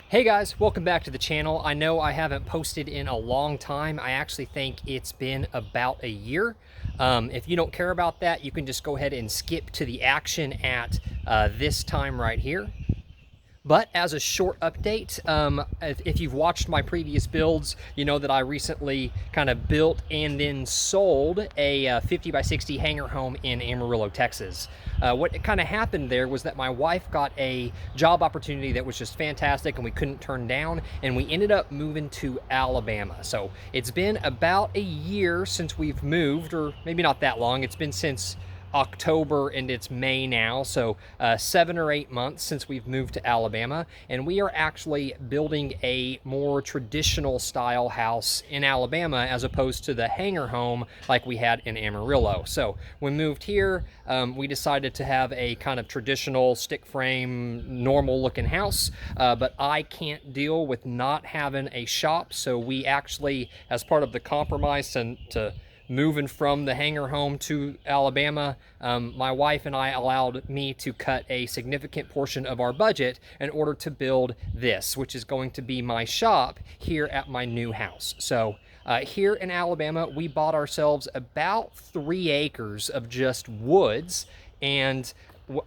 Hey guys, welcome back to the channel. I know I haven't posted in a long time. I actually think it's been about a year. If you don't care about that, you can just go ahead and skip to the action at this time right here. But as a short update, if you've watched my previous builds, you know that I recently kind of built and then sold a 50 by 60 hangar home in Amarillo, Texas. What kind of happened there was that my wife got a job opportunity that was just fantastic and we couldn't turn down, and we ended up moving to Alabama. So it's been about a year since we've moved, or maybe not that long. It's been since October and it's May now, so 7 or 8 months since we've moved to Alabama, and we are actually building a more traditional style house in Alabama as opposed to the hangar home like we had in Amarillo. So when we moved here, we decided to have a kind of traditional stick frame, normal looking house, but I can't deal with not having a shop, so we actually, as part of the compromise to moving from the hangar home to Alabama, my wife and I allowed me to cut a significant portion of our budget in order to build this, which is going to be my shop here at my new house. So here in Alabama, we bought ourselves about 3 acres of just woods, and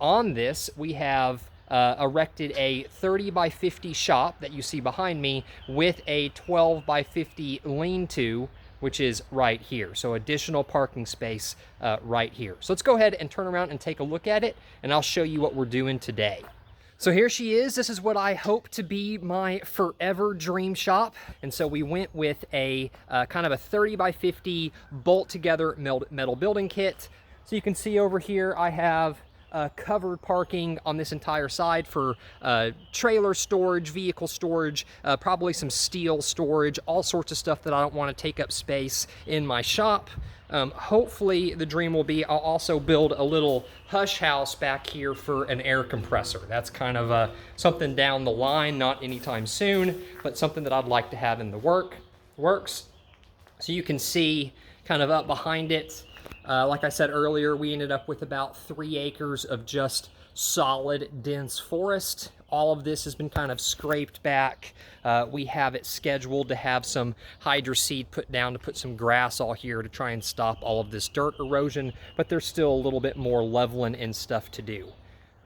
on this we have erected a 30 by 50 shop that you see behind me with a 12 by 50 lean-to, which is right here. So additional parking space right here. So let's go ahead and turn around and take a look at it, and I'll show you what we're doing today. So here she is. This is what I hope to be my forever dream shop. And so we went with a kind of a 30 by 50 bolt together metal building kit. So you can see over here I have covered parking on this entire side for trailer storage, vehicle storage, probably some steel storage, all sorts of stuff that I don't want to take up space in my shop. Hopefully the dream will be I'll also build a little hush house back here for an air compressor. That's kind of something down the line, not anytime soon, but something that I'd like to have in the works. So you can see kind of up behind it, like I said earlier, we ended up with about 3 acres of just solid, dense forest. All of this has been kind of scraped back. We have it scheduled to have some hydro seed put down to put some grass all here to try and stop all of this dirt erosion, but there's still a little bit more leveling and stuff to do.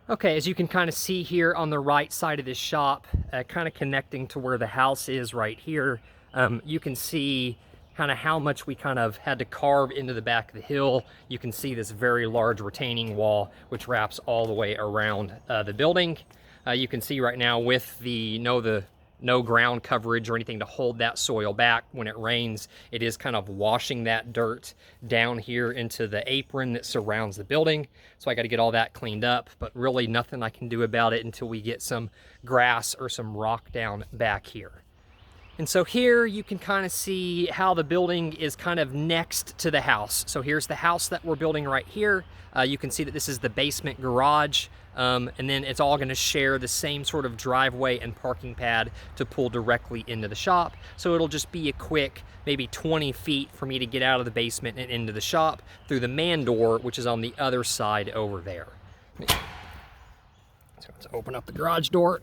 Okay, as you can kind of see here on the right side of this shop, kind of connecting to where the house is right here, you can see kind of how much we kind of had to carve into the back of the hill. You can see this very large retaining wall which wraps all the way around the building. You can see right now with the no ground coverage or anything to hold that soil back when it rains, it is kind of washing that dirt down here into the apron that surrounds the building. So I got to get all that cleaned up, but really nothing I can do about it until we get some grass or some rock down back here. And so here you can kind of see how the building is kind of next to the house. So here's the house that we're building right here. You can see that this is the basement garage, and then it's all going to share the same sort of driveway and parking pad to pull directly into the shop. So it'll just be a quick maybe 20 feet for me to get out of the basement and into the shop through the man door, which is on the other side over there. So let's open up the garage door.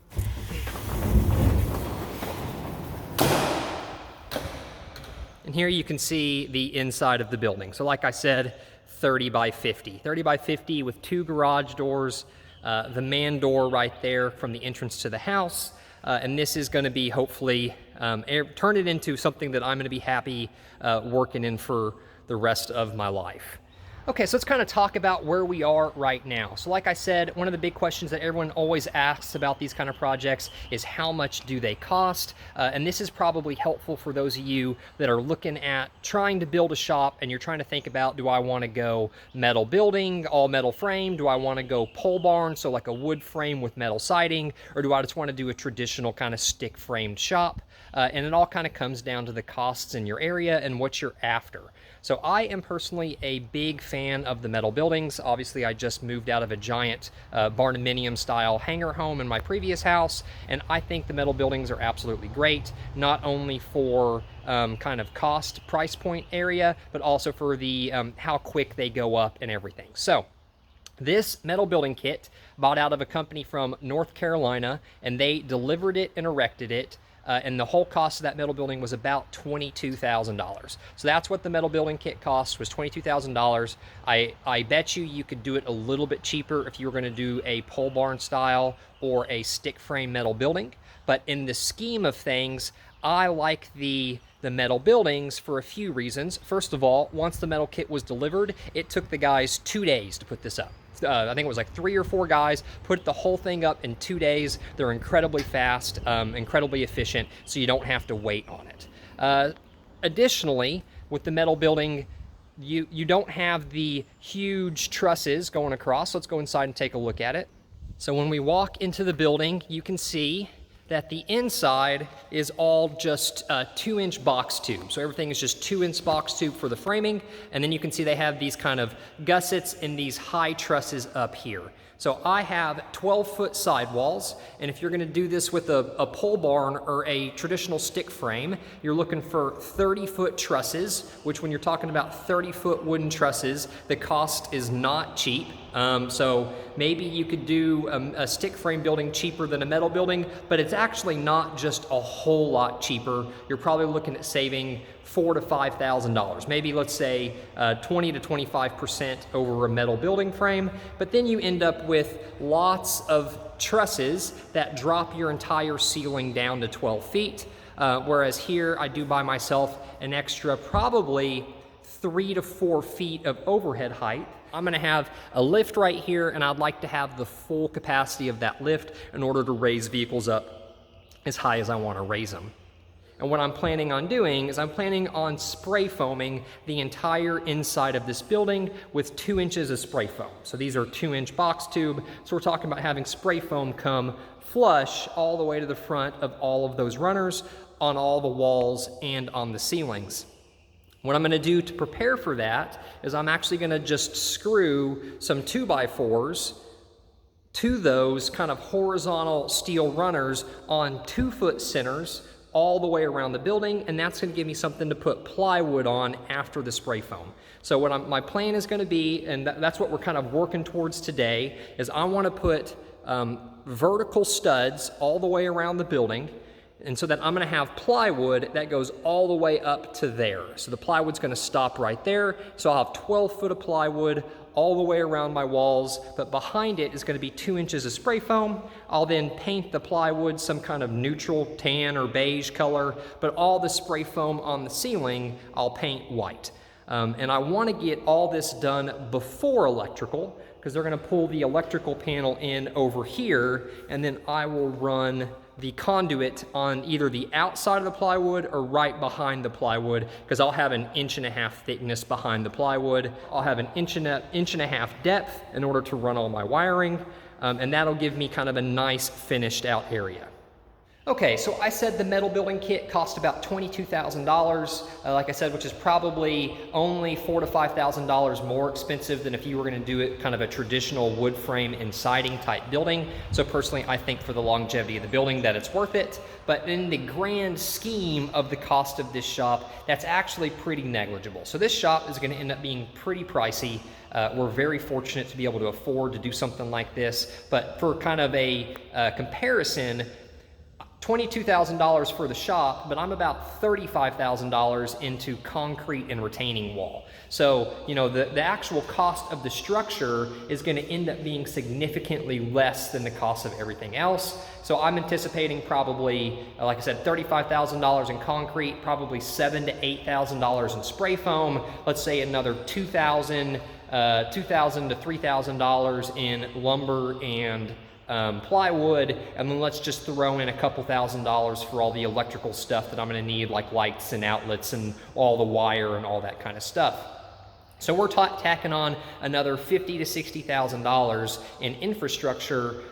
And here you can see the inside of the building. So like I said, 30 by 50. 30 by 50 with 2 garage doors, the man door right there from the entrance to the house. And this is going to be hopefully turn it into something that I'm going to be happy working in for the rest of my life. Okay, so let's kind of talk about where we are right now. So like I said, one of the big questions that everyone always asks about these kind of projects is how much do they cost? And this is probably helpful for those of you that are looking at trying to build a shop and you're trying to think about, do I want to go metal building, all metal frame? Do I want to go pole barn, so like a wood frame with metal siding? Or do I just want to do a traditional kind of stick framed shop? And it all kind of comes down to the costs in your area and what you're after. So I am personally a big fan of the metal buildings. Obviously, I just moved out of a giant barnuminium style hangar home in my previous house, and I think the metal buildings are absolutely great, not only for kind of cost price point area, but also for the how quick they go up and everything. So This metal building kit bought out of a company from North Carolina, and they delivered it and erected it. And the whole cost of that metal building was about $22,000. So that's what the metal building kit cost, was $22,000. I bet you could do it a little bit cheaper if you were going to do a pole barn style or a stick frame metal building. But in the scheme of things, I like the metal buildings for a few reasons. First of all, once the metal kit was delivered, it took the guys 2 days to put this up. I think it was like 3 or 4 guys put the whole thing up in 2 days. They're incredibly fast, incredibly efficient, so you don't have to wait on it. Additionally, with the metal building, you don't have the huge trusses going across. Let's go inside and take a look at it. So when we walk into the building, you can see that the inside is all just 2-inch box tube. So everything is just 2-inch box tube for the framing. And then you can see they have these kind of gussets and these high trusses up here. So I have 12-foot sidewalls, and if you're gonna do this with a pole barn or a traditional stick frame, you're looking for 30-foot trusses, which when you're talking about 30-foot wooden trusses, the cost is not cheap. So maybe you could do a stick frame building cheaper than a metal building, but it's actually not just a whole lot cheaper. You're probably looking at saving $4,000 to $5,000, maybe let's say 20 to 25% over a metal building frame, but then you end up with lots of trusses that drop your entire ceiling down to 12 feet, whereas here I do buy myself an extra probably 3 to 4 feet of overhead height. I'm gonna have a lift right here, and I'd like to have the full capacity of that lift in order to raise vehicles up as high as I wanna raise them. And what I'm planning on doing is I'm planning on spray foaming the entire inside of this building with 2 inches of spray foam. So these are 2-inch box tube. So we're talking about having spray foam come flush all the way to the front of all of those runners on all the walls and on the ceilings. What I'm gonna do to prepare for that is I'm actually gonna just screw some 2x4s to those kind of horizontal steel runners on 2-foot centers all the way around the building, and that's gonna give me something to put plywood on after the spray foam. So what my plan is gonna be, and that's what we're kind of working towards today, is I wanna put vertical studs all the way around the building, and so that I'm gonna have plywood that goes all the way up to there. So the plywood's gonna stop right there, so I'll have 12 foot of plywood all the way around my walls, but behind it is gonna be 2 inches of spray foam. I'll then paint the plywood some kind of neutral tan or beige color, but all the spray foam on the ceiling, I'll paint white. And I wanna get all this done before electrical, because they're gonna pull the electrical panel in over here, and then I will run the conduit on either the outside of the plywood or right behind the plywood, because I'll have an 1.5 inch thickness behind the plywood. I'll have an 1.5 inch depth in order to run all my wiring, and that'll give me kind of a nice finished out area. Okay, so I said the metal building kit cost about $22,000, like I said, which is probably only $4,000 to $5,000 more expensive than if you were gonna do it kind of a traditional wood frame and siding type building. So personally, I think for the longevity of the building that it's worth it, but in the grand scheme of the cost of this shop, that's actually pretty negligible. So this shop is gonna end up being pretty pricey. We're very fortunate to be able to afford to do something like this, but for kind of a comparison, $22,000 for the shop, but I'm about $35,000 into concrete and retaining wall. So, you know, the actual cost of the structure is gonna end up being significantly less than the cost of everything else. So I'm anticipating probably, like I said, $35,000 in concrete, probably $7,000 to $8,000 in spray foam, let's say another $2,000 to $3,000 in lumber and plywood, and then let's just throw in a couple $1,000s for all the electrical stuff that I'm gonna need, like lights and outlets and all the wire and all that kind of stuff. So we're tacking on another $50,000 to $60,000 in infrastructure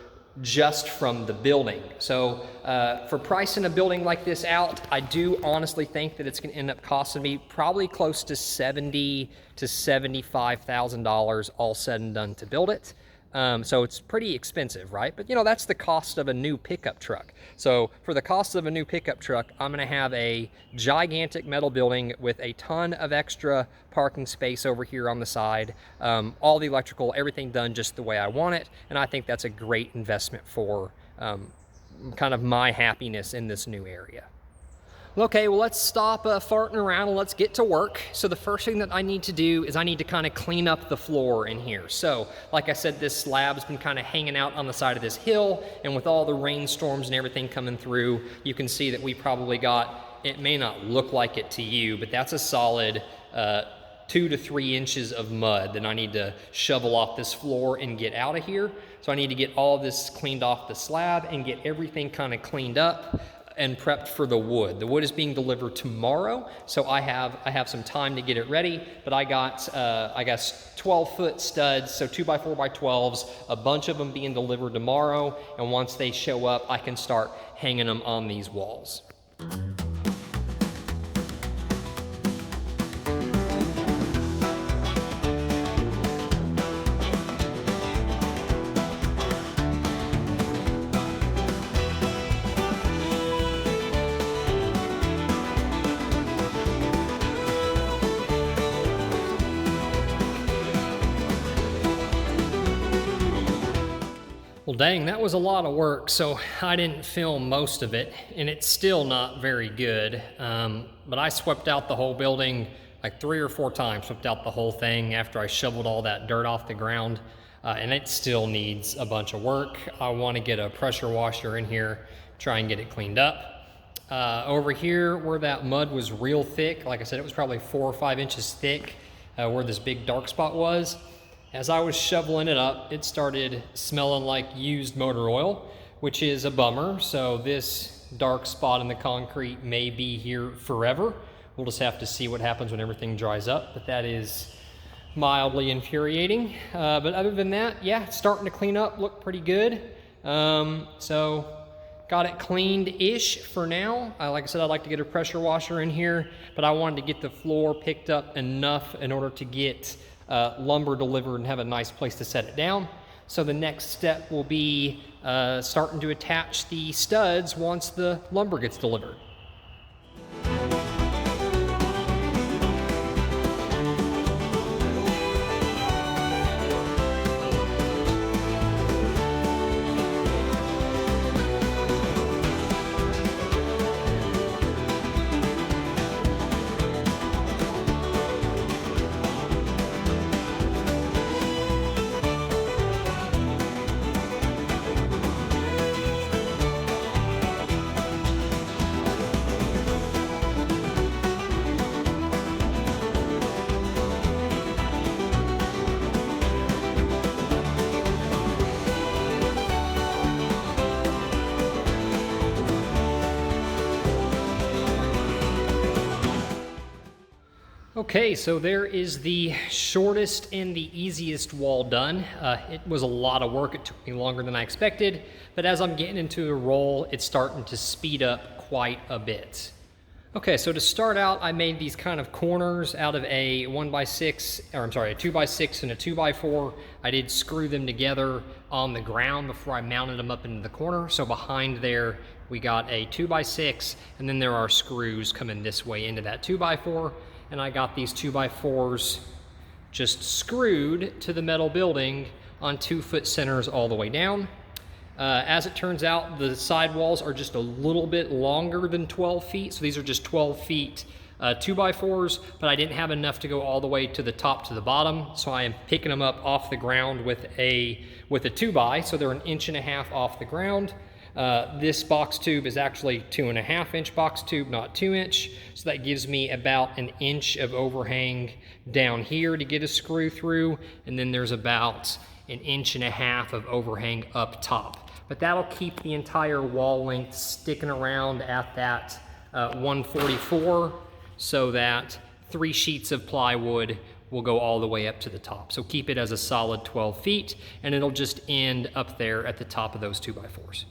just from the building. So for pricing a building like this out, I do honestly think that it's gonna end up costing me probably close to $70,000 to $75,000 all said and done to build it. So it's pretty expensive, right? But you know, that's the cost of a new pickup truck. So for the cost of a new pickup truck, I'm gonna have a gigantic metal building with a ton of extra parking space over here on the side, all the electrical, everything done just the way I want it. And I think that's a great investment for kind of my happiness in this new area. Okay, well, let's stop farting around and let's get to work. So the first thing that I need to do is I need to kind of clean up the floor in here. So like I said, this slab's been kind of hanging out on the side of this hill, and with all the rainstorms and everything coming through, you can see that we probably got, it may not look like it to you, but that's a solid 2 to 3 inches of mud that I need to shovel off this floor and get out of here. So I need to get all of this cleaned off the slab and get everything kind of cleaned up and prepped for the wood. The wood is being delivered tomorrow, so I have some time to get it ready, but I got, I guess, 12-foot studs, so 2x4x12s, a bunch of them being delivered tomorrow, and once they show up, I can start hanging them on these walls. Well, dang, that was a lot of work, so I didn't film most of it, and it's still not very good. But I swept out the whole building like 3 or 4 times, swept out the whole thing after I shoveled all that dirt off the ground, and it still needs a bunch of work. I want to get a pressure washer in here, try and get it cleaned up. Over here, where that mud was real thick, like I said, it was probably 4 or 5 inches thick, where this big dark spot was. As I was shoveling it up, it started smelling like used motor oil, which is a bummer. So this dark spot in the concrete may be here forever. We'll just have to see what happens when everything dries up, but that is mildly infuriating. But other than that, yeah, it's starting to clean up, look pretty good. So got it cleaned-ish for now. Like I said, I'd like to get a pressure washer in here, but I wanted to get the floor picked up enough in order to get lumber delivered and have a nice place to set it down. So the next step will be starting to attach the studs once the lumber gets delivered. Okay, so there is the shortest and the easiest wall done. It was a lot of work. It took me longer than I expected, but as I'm getting into the roll, it's starting to speed up quite a bit. Okay, so to start out, I made these kind of corners out of a 1x6, or I'm sorry, a 2x6 and a 2x4. I did screw them together on the ground before I mounted them up into the corner. So behind there, we got a 2x6, and then there are screws coming this way into that 2x4. And I got these 2x4s just screwed to the metal building on 2-foot centers all the way down. As it turns out, the side walls are just a little bit longer than 12 feet. So these are just 12 feet 2x4s, but I didn't have enough to go all the way to the top to the bottom. So I am picking them up off the ground with a 2x, so they're 1.5 inches off the ground. This box tube is actually 2.5 inch box tube, not 2 inch. So that gives me about 1 inch of overhang down here to get a screw through. And then there's about 1.5 inches of overhang up top. But that'll keep the entire wall length sticking around at that 144, so that 3 sheets of plywood will go all the way up to the top. So keep it as a solid 12 feet, and it'll just end up there at the top of those 2x4s.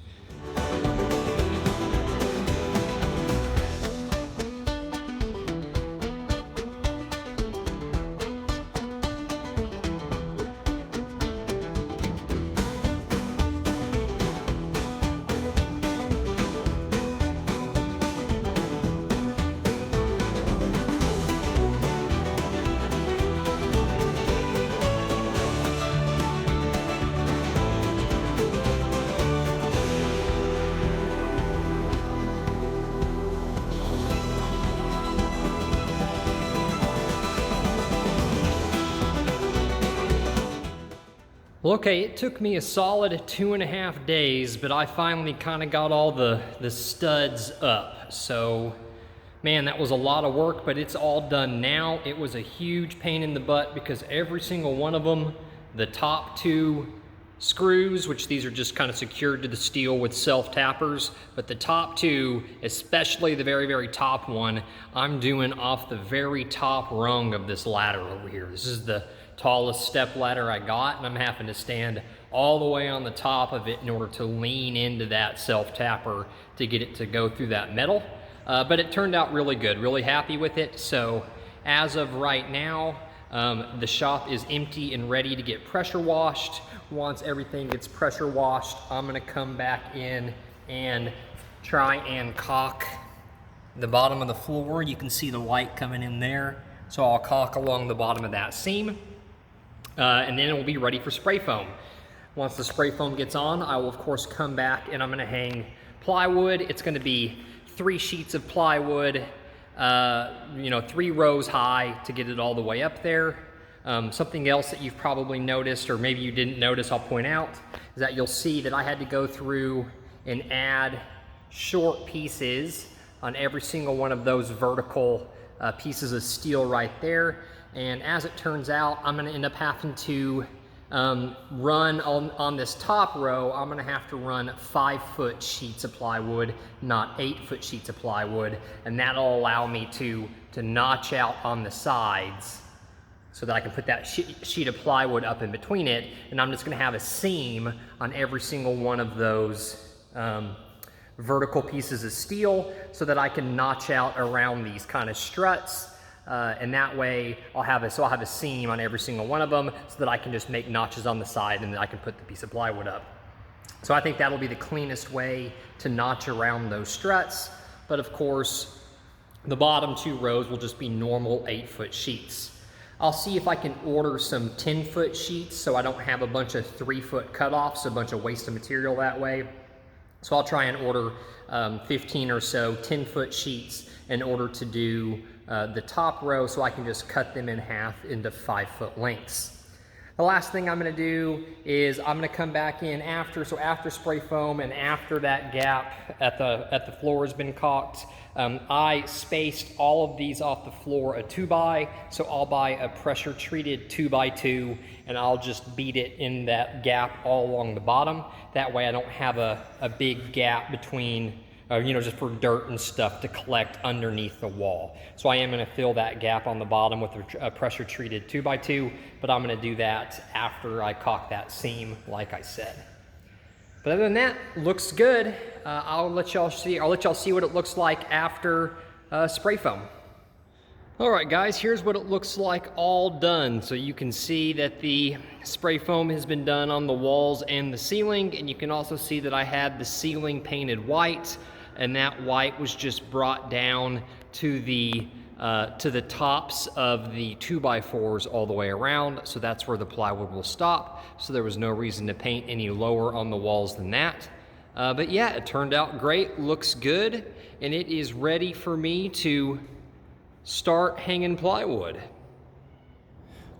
Well, okay, it took me a solid 2.5 days, but I finally kind of got all the studs up. So, man, that was a lot of work, but it's all done now. It was a huge pain in the butt because every single one of them, the top 2 screws, which these are just kind of secured to the steel with self-tappers, but the top 2, especially the very, very top one, I'm doing off the very top rung of this ladder over here. This is the tallest step ladder I got, and I'm having to stand all the way on the top of it in order to lean into that self-tapper to get it to go through that metal. But it turned out really good, really happy with it. So as of right now, the shop is empty and ready to get pressure washed. Once everything gets pressure washed, I'm gonna come back in and try and caulk the bottom of the floor. You can see the light coming in there. So I'll caulk along the bottom of that seam. And then it will be ready for spray foam. Once the spray foam gets on, I will of course come back and I'm gonna hang plywood. It's gonna be 3 sheets of plywood, 3 rows high to get it all the way up there. Something else that you've probably noticed, or maybe you didn't notice, I'll point out, is that you'll see that I had to go through and add short pieces on every single one of those vertical pieces of steel right there. And as it turns out, I'm gonna end up having to run on this top row, I'm gonna have to run 5-foot sheets of plywood, not 8-foot sheets of plywood, and that'll allow me to notch out on the sides so that I can put that sheet of plywood up in between it, and I'm just gonna have a seam on every single one of those vertical pieces of steel so that I can notch out around these kind of struts. And that way I'll have a seam on every single one of them so that I can just make notches on the side and then I can put the piece of plywood up. So I think that'll be the cleanest way to notch around those struts. But of course, the bottom 2 rows will just be normal 8-foot sheets. I'll see if I can order some 10-foot sheets so I don't have a bunch of 3-foot cutoffs, a bunch of waste of material that way. So I'll try and order 15 or so 10-foot sheets in order to do the top row so I can just cut them in half into 5-foot lengths. The last thing I'm gonna do is I'm gonna come back in after spray foam and after that gap at the floor has been caulked. I spaced all of these off the floor a 2x, so I'll buy a pressure treated 2x2 and I'll just beat it in that gap all along the bottom. That way I don't have a big gap between just for dirt and stuff to collect underneath the wall. So I am gonna fill that gap on the bottom with a pressure treated 2x2, but I'm gonna do that after I caulk that seam, like I said. But other than that, looks good. I'll let y'all see what it looks like after spray foam. All right, guys, here's what it looks like all done. So you can see that the spray foam has been done on the walls and the ceiling, and you can also see that I had the ceiling painted white, and that white was just brought down to the tops of the 2x4s all the way around. So that's where the plywood will stop. So there was no reason to paint any lower on the walls than that. But yeah, it turned out great, looks good, and it is ready for me to start hanging plywood.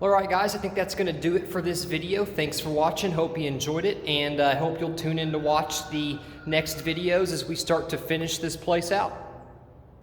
All right, guys, I think that's gonna do it for this video. Thanks for watching, hope you enjoyed it, and I hope you'll tune in to watch the next videos as we start to finish this place out.